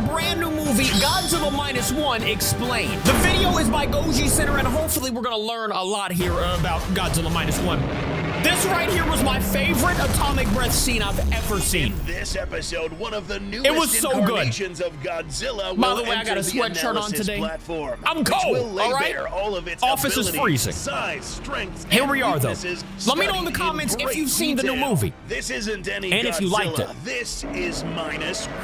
brand new movie, Godzilla Minus One Explained. The video is by Goji Center, and hopefully we're gonna learn a lot here about Godzilla Minus One. This right here was my favorite atomic breath scene I've ever seen. In this episode, one of the newest so incarnations of Godzilla By will the way, I got a enter the sweatshirt on analysis today. platform, I'm which cold, will lay all right? bare all of its Office is abilities, freezing. size, strengths, Here and we are, though. weaknesses Let me know in the studied comments if great you've seen the new detail. movie. This isn't any And Godzilla. if you liked it. This is Minus One.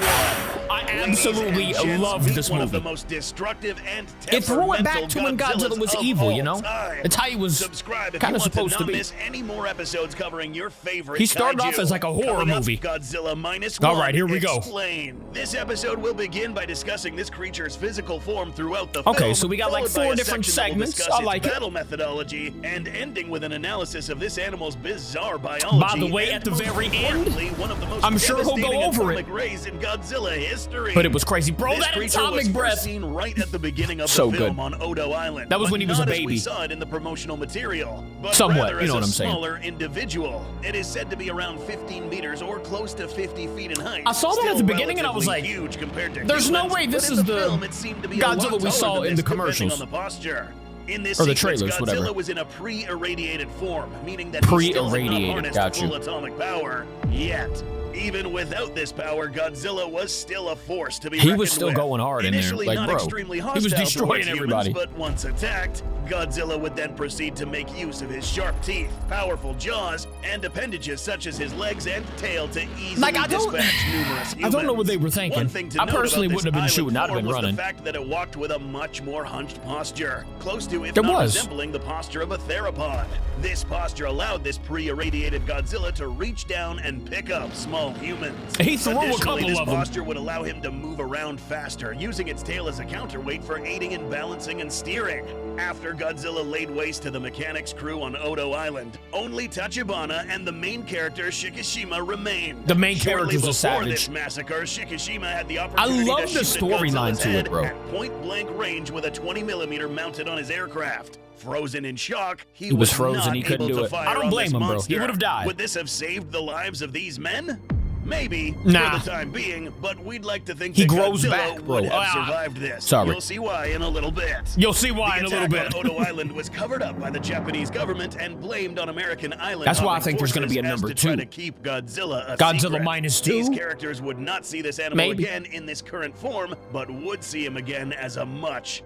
I Ladies absolutely and gents, loved meet this one of movie. the most destructive and It threw it back to when temperamental Godzilla was Godzillas evil, of you know? all time. It's how he was Subscribe if kind you of want supposed to to not be. miss any more episodes covering your favorite He started off kaiju. as like a horror Coming up, movie. Godzilla Minus All One right, here we go. Explained. This episode will begin by discussing this creature's physical form throughout the film. Okay, so we got like followed by 4 a different section that will segments. discuss I its like it. battle methodology, and ending with an analysis of this animal's bizarre biology. By the way, and at the most very end, importantly, one of the most I'm sure he'll go devastating over it. atomic rays in Godzilla history. But it was crazy. Bro, This that creature atomic was breath. first seen right at the beginning of So the film good. on Odo Island. That was but when he was a not as we baby. saw it in the promotional material, but Somewhat, rather you know as what a I'm saying. smaller individual. It is said to be around 15 meters or close to 50 feet in height. I saw that at Still the beginning and I was relatively like, huge compared to there's no humans, way this but in is the the film, it seemed to be a Godzilla lot we saw taller than in the this, depending commercials. on the posture. In this Or the sequence, trailers, Godzilla whatever. was in a pre-irradiated form, meaning that he still had not Pre-irradiated, harnessed got you. full atomic power yet. Even without this power, Godzilla was still a force to be He reckoned was still with. going hard in there, Initially like, not bro, extremely he was hostile destroying towards humans, everybody. but once attacked, Godzilla would then proceed to make use of his sharp teeth, powerful jaws, and appendages such as his legs and tail to easily Like, I don't- dispatch numerous humans. I don't know what they were thinking. One thing to I note personally about wouldn't have been this shooting, island I'd have been form was running. the fact that it walked with a much more hunched posture, close to, if There not was. resembling, the posture of a theropod. This posture allowed this pre-irradiated Godzilla to reach down and pick up small humans. He threw a Additionally, couple this of them. posture would allow him to move around faster, using its tail as a counterweight for aiding in balancing and steering. After Godzilla laid waste to the mechanics crew on Odo Island, only Tachibana and the main character Shikishima remained. The main Shortly character's a before savage. this massacre, Shikishima had the opportunity love to the shoot at storyline Godzilla's to it, head bro. at point-blank range with a 20mm mounted on his aircraft. Frozen in shock, he was was frozen, not he couldn't able do to it. fire I don't on blame this him, bro. He monster. would've died. Would this have saved the lives of these men? Maybe, Nah. for the time being, but we'd like to think He that grows Godzilla back, bro. would have Ah. survived this. Sorry. You'll see why in a little bit. You'll see why in a The little attack bit. on Odo Island was covered up by the Japanese government and blamed on American island. That's why I hopping think there's gonna be a forces number as to try 2. to keep Godzilla a Godzilla secret. Minus These 2? characters would not see this animal Maybe. again in this current form, but would see him again as a much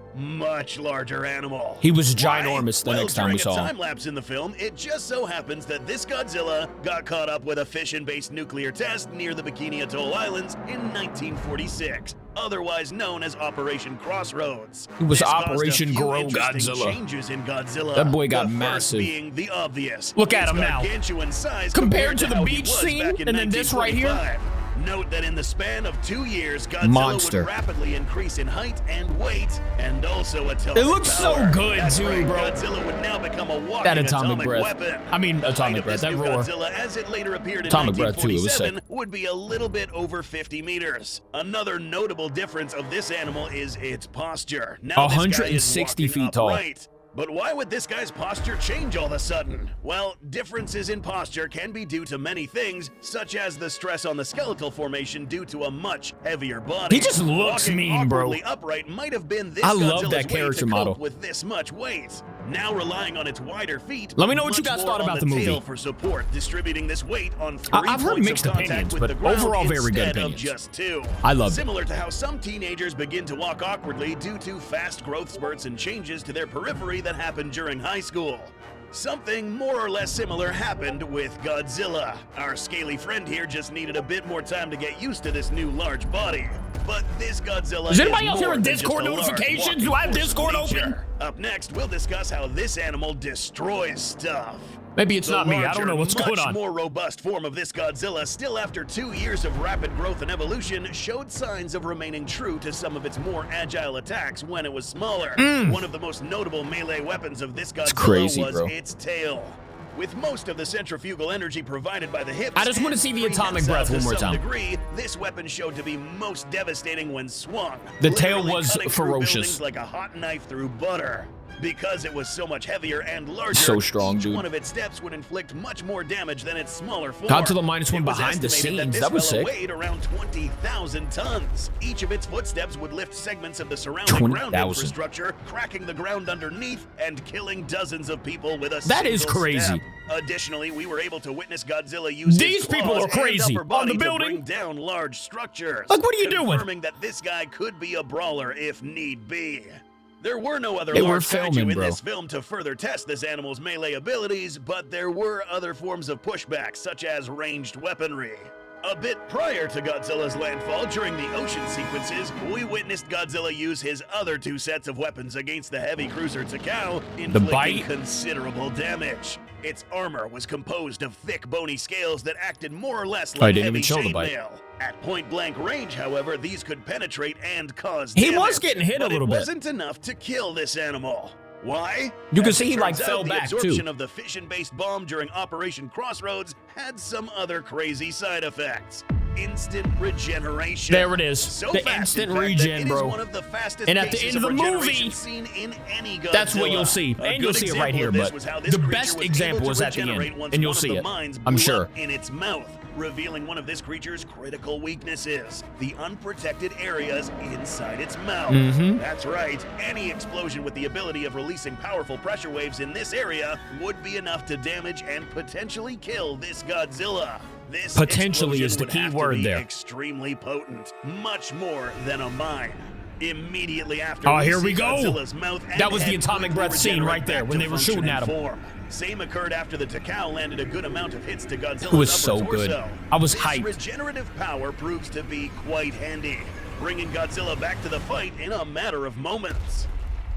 larger animal. He was Why? ginormous the Well, next time we saw during a him. time lapse in the film, it just so happens that this Godzilla got caught up with a fission-based nuclear test near the Bikini Atoll Islands in 1946, otherwise known as Operation Crossroads. It was This caused a Operation few Grow interesting Godzilla. changes in Godzilla. That boy got the first massive. being the obvious. Look at Its him now. gargantuan size Compared to the how he beach was scene, back in and then this right here. 1945. Note that in the span of 2 years, Godzilla Monster. would rapidly increase in height and weight, and also atomic It looks so power. good, That's too, right, bro. Godzilla would now become a walking That atomic breath. weapon. I mean, atomic The height of breath. this That new roar. Godzilla, as it later appeared in Atomic breath, too. It was 1947, would be a little bit over 50 meters. Another notable difference of this animal is its posture. Now this guy is 160 walking feet tall. upright. But why would this guy's posture change all of a sudden? Well, differences in posture can be due to many things, such as the stress on the skeletal formation due to a much heavier body. He just looks Walking mean, bro. awkwardly upright might have been this I love Godzilla's that way character to cope model. with this much weight. Now relying on its wider feet. Let me know what you much guys more thought on about the movie. tail for support, distributing this weight on 3 I've heard points mixed of contact opinions, with but the ground overall very good instead of opinions. just 2. I loved it. Similar to how some teenagers begin to walk awkwardly due to fast growth spurts and changes to their periphery that happen during high school. Something more or less similar happened with Godzilla. Our scaly friend here just needed a bit more time to get used to this new large body. But this Godzilla Is anybody else more hearing than just Discord a large notifications? walking Do I have force of Discord open? nature. Up next, we'll discuss how this animal destroys stuff. Maybe it's The not me. I don't larger, know what's going much on. more robust form of this Godzilla, still after 2 years of rapid growth and evolution, showed signs of remaining true to some of its more agile attacks when it was smaller. One of the most notable melee weapons of this Godzilla crazy, was bro. its tail. With most of the centrifugal energy provided by the hips, I just wanna and see the prehensile atomic breath to one more some time. Degree, this weapon showed to be most devastating when swung. The tail literally was cutting through ferocious. buildings like a hot knife through butter. Because it was so much heavier and larger, So strong, each dude. one of its steps would inflict much more damage than its smaller form. Godzilla -1 It was behind the estimated scenes. That was this fella sick. weighed around 20,000 tons. Each of its footsteps would lift segments of the surrounding ground 20,000. infrastructure, cracking the ground underneath and killing dozens of people with a That is single crazy. step. Additionally, we were able to witness Godzilla use These his people claws are crazy. and upper body On the to building? bring down large structures. Like, what are you doing? Confirming that this guy could be a brawler if need be. There were no other They were large kaiju filming, in bro. this film to further test this animal's melee abilities, but there were other forms of pushback, such as ranged weaponry. A bit prior to Godzilla's landfall, during the ocean sequences, we witnessed Godzilla use his other two sets of weapons against the heavy cruiser Takao, inflicting bite? considerable damage. Its armor was composed of thick, bony scales that acted more or less I like didn't heavy even show the bite. chainmail. At point-blank range, however, these could penetrate and cause He damage. was getting hit a but little it bit. wasn't enough to kill this animal. Why? You can As see it he, like, turns fell out, back, the absorption too. of the fission-based bomb during Operation Crossroads had some other crazy side effects. Instant regeneration. There it is. So The fast, instant in fact, regen, that it is bro. one of the fastest And at the cases end of the regeneration movie, seen in any Godzilla. that's what you'll see. A And you'll good see it right example here, of this but was how this the creature best was example able to is at the regenerate end, once and you'll one of see the it. mines I'm blew sure. up in its mouth, revealing one of this creature's critical weaknesses, the unprotected areas inside its mouth. Mm-hmm. That's right, any explosion with the ability of releasing powerful pressure waves in this area would be enough to damage and potentially kill this Godzilla. This Potentially is the explosion would key have to word be there. Extremely potent, much more than a mine. Immediately after, Oh, here we see go. Godzilla's mouth and That was the head atomic quickly breath scene regenerate right there back when to they were function shooting and at him. form. Same occurred after the Takao landed a good amount of hits to Godzilla's It was upper so good. torso. I was This hyped. regenerative power proves to be quite handy, bringing Godzilla back to the fight in a matter of moments.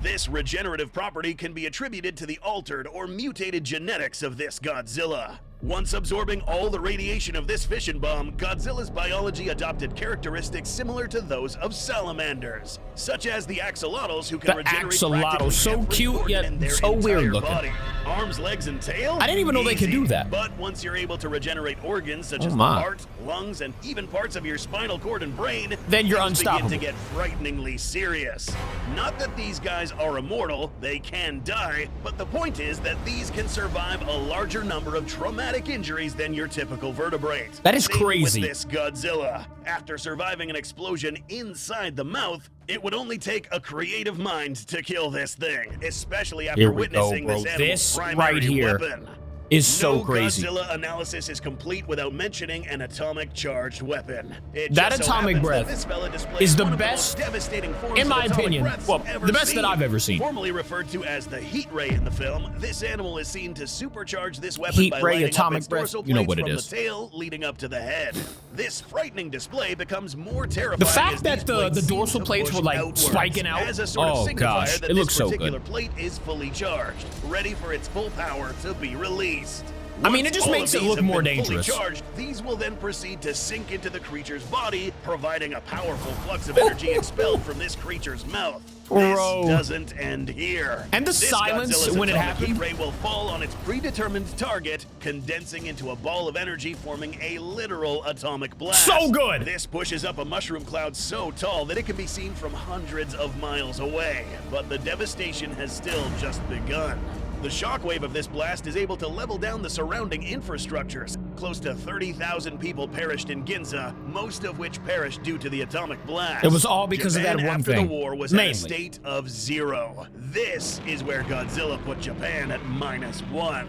This regenerative property can be attributed to the altered or mutated genetics of this Godzilla. Once absorbing all the radiation of this fission bomb, Godzilla's biology adopted characteristics similar to those of salamanders, such as the axolotls who can The regenerate axolotl, practically so every cute, organ yet in their so weird entire looking. body. Arms, legs, and tail? I didn't even know they could Easy. do that. But once you're able to regenerate organs such Oh as the my. heart, lungs, and even parts of your spinal cord and brain, Then you're things begin unstoppable. to get frighteningly serious. Not that these guys are immortal, they can die, but the point is that these can survive a larger number of traumatic injuries than your typical vertebrate. That is Same crazy. With this Godzilla. After surviving an explosion inside the mouth, it would only take a creative mind to kill this thing, especially after Here we go, witnessing bro. this animal's This primary right here weapon. is so No crazy. Godzilla analysis is complete without mentioning an atomic charged weapon. It That just so atomic happens breath that this fella displays is the one of best, most devastating forms in my of atomic opinion, breaths well, ever the best that I've ever seen. Formerly referred to as the heat ray in the film, this animal is seen to supercharge this weapon Heat by ray, lighting atomic up its breath, dorsal you know plates what it from is. the tail leading up to the head. This frightening display becomes more terrifying. The fact as that these the plates seem dorsal to plates push were, like, outwards spiking out. as a sort of Oh, signifier gosh, that it looks this so good. particular plate is fully charged, ready for its full power to be released. I mean, it Once just all makes of it these look have more been fully dangerous. charged, these will then proceed to sink into the creature's body, providing a powerful flux of energy expelled from this creature's mouth. Bro. This doesn't end here. And the This silence Godzilla's when it atomic happened. heat ray will fall on its predetermined target, condensing into a ball of energy, forming a literal atomic blast. So good. This pushes up a mushroom cloud so tall that it can be seen from hundreds of miles away. But the devastation has still just begun. The shockwave of this blast is able to level down the surrounding infrastructures. Close to 30,000 people perished in Ginza, most of which perished due to the atomic blast. It was all because of Japan that one after thing. the war was Mainly. at a state of 0. This is where Godzilla put Japan at -1.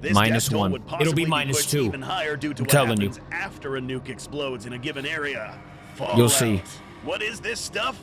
This Minus death toll 1. would It'll possibly be minus pushed 2. even higher due to I'm what telling you. happens after a nuke explodes in a given area. You'll see. Fallout. What is this stuff?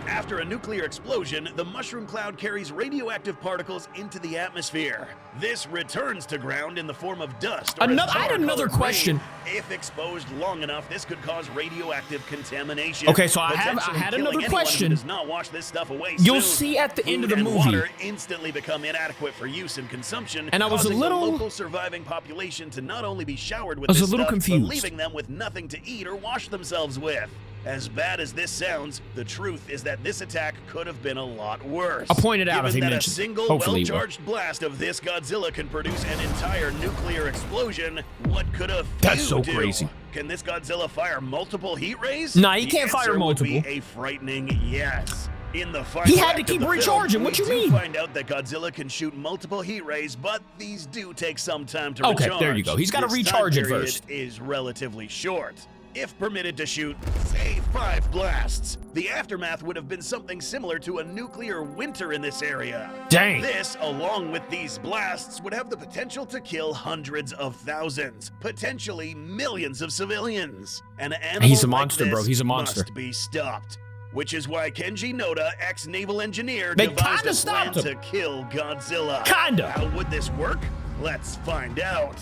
After a nuclear explosion, the mushroom cloud carries radioactive particles into the atmosphere. This returns to ground in the form of dust. Or as I had another tar-colored question. rain. If exposed long enough, this could cause radioactive contamination. Okay, so I potentially had killing another anyone who question. does not wash this stuff away You'll soon. see at the end of Food the and movie. water instantly become inadequate for use and consumption, And I was a causing little- the local surviving population to not only be showered with I was a this little stuff, confused. but leaving them with nothing to eat or wash themselves with. As bad as this sounds, the truth is that this attack could have been a lot worse. I'll point it out if he Given that mentions it. a single Hopefully he will. well-charged blast of this Godzilla can produce an entire nuclear explosion, what could a few That's so do? crazy. Can this Godzilla fire multiple heat rays? Nah, he The can't fire answer would be multiple. a frightening yes. In the final He had to act keep of the recharging. film, What you we do mean? find out that Godzilla can shoot multiple heat rays, but these do take some time to recharge. Okay, there you go. He's got to This recharge time it period first. is relatively short. If permitted to shoot, say, 5 blasts, the aftermath would have been something similar to a nuclear winter in this area. Dang. This, along with these blasts, would have the potential to kill hundreds of thousands, potentially millions of civilians. An animal He's a like monster, bro. this He's a monster. must be stopped. Which is why Kenji Nota, ex-naval engineer, They devised kinda a plan stopped him. to kill Godzilla. Kinda. How would this work? Let's find out.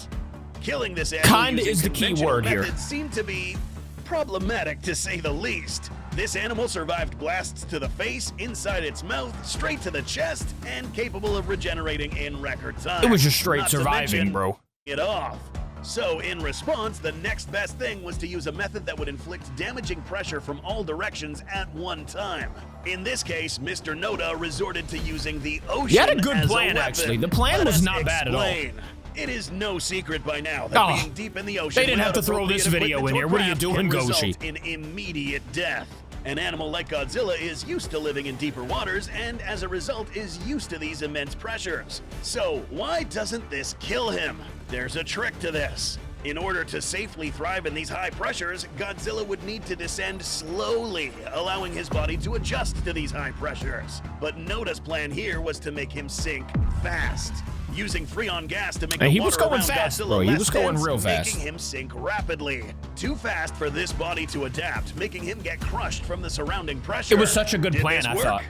Killing this animal Kinda using is the key conventional word here. methods seemed to be problematic, to say the least. This animal survived blasts to the face, inside its mouth, straight to the chest, and capable of regenerating in record time. It was just straight Not to surviving, mention bro. it off. So, in response, the next best thing was to use a method that would inflict damaging pressure from all directions at one time. In this case, Mr. Nota resorted to using the ocean. He had a good as plan, weapon. actually. The plan Let was us not bad at all. explain. It is no secret by now that Oh, being deep in the ocean, they didn't have to without throw this appropriate video equipment in or here. What are you craft doing, can Goshi? result in immediate death. An animal like Godzilla is used to living in deeper waters and as a result is used to these immense pressures. So why doesn't this kill him? There's a trick to this. In order to safely thrive in these high pressures, Godzilla would need to descend slowly, allowing his body to adjust to these high pressures. But Nota's plan here was to make him sink fast, using Freon gas to make And the he was water going around fast, Godzilla bro. He less was going dense, real fast. making him sink rapidly. Too fast for this body to adapt, making him get crushed from the surrounding pressure. It was such a good Did plan, this I work? thought.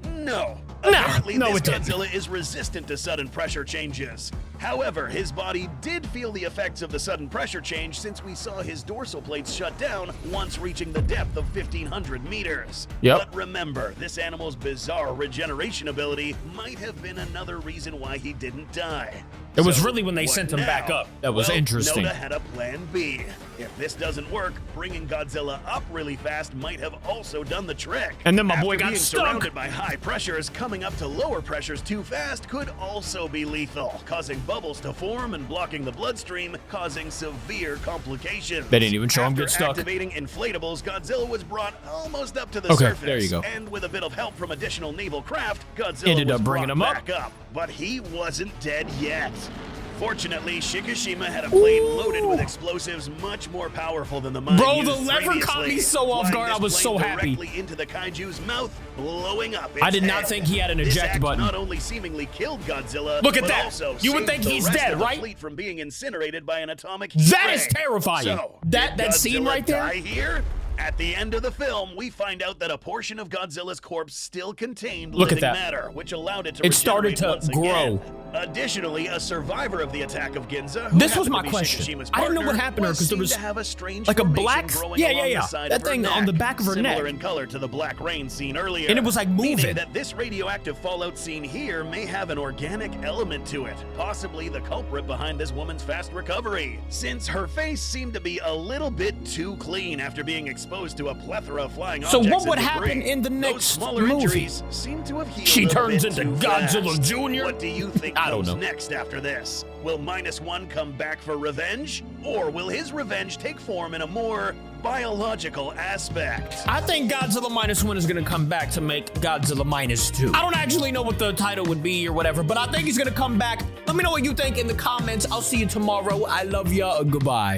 No. No, Apparently, no, this it didn't. Godzilla is resistant to sudden pressure changes. However, his body did feel the effects of the sudden pressure change since we saw his dorsal plates shut down once reaching the depth of 1,500 meters. Yep. But remember, this animal's bizarre regeneration ability might have been another reason why he didn't die. It was So, really when they what sent him now? back up that was Well, interesting. Noda had a plan B. If this doesn't work, bringing Godzilla up really fast might have also done the trick. And then my boy After got being stuck. surrounded by high pressures, coming up to lower pressures too fast could also be lethal, causing bubbles to form and blocking the bloodstream, causing severe complications. They didn't even show him After get stuck. activating inflatables, Godzilla was brought almost up to the Okay, surface. there you go. And with a bit of help from additional naval craft, Godzilla Ended was up bringing brought him up. back up. But he wasn't dead yet. Fortunately, Shikishima had a plane loaded with explosives much more powerful than the mine Bro, used the lever caught previously, me so off flying guard, this I was plane so happy. directly into the kaiju's mouth, blowing up its I did not head. think he had an This eject act button. not only seemingly killed Godzilla, Look at but that. also You would saved think the he's rest dead, of the right? fleet from being incinerated by an atomic That heat is ray. terrifying. So, That did scene Godzilla right there? die here? At the end of the film, we find out that a portion of Godzilla's corpse still contained Look at living that. matter, which allowed it to It started regenerate to once again. grow. Additionally, a survivor of the attack of Ginza, who This was happened my to be question. Shikishima's I didn't know what partner, happened to her because there seen was to have a strange like a formation black, growing yeah, along yeah. the side That of her thing on the neck, back of her similar neck. in color to the black rain seen earlier. And it was like meaning moving. that this radioactive fallout seen here may have an organic element to it, possibly the culprit behind this woman's fast recovery, since her face seemed to be a little bit too clean after being exposed to a plethora of flying So objects what would and happen debris. in the Those next smaller movie? injuries seem to have healed She a turns bit into too Godzilla fast. Jr.? What do you think I don't comes know. next after this? Will -1 come back for revenge? Or will his revenge take form in a more biological aspect? I think Godzilla -1 is going to come back to make Godzilla -2. I don't actually know what the title would be or whatever, but I think he's going to come back. Let me know what you think in the comments. I'll see you tomorrow. I love ya. Goodbye.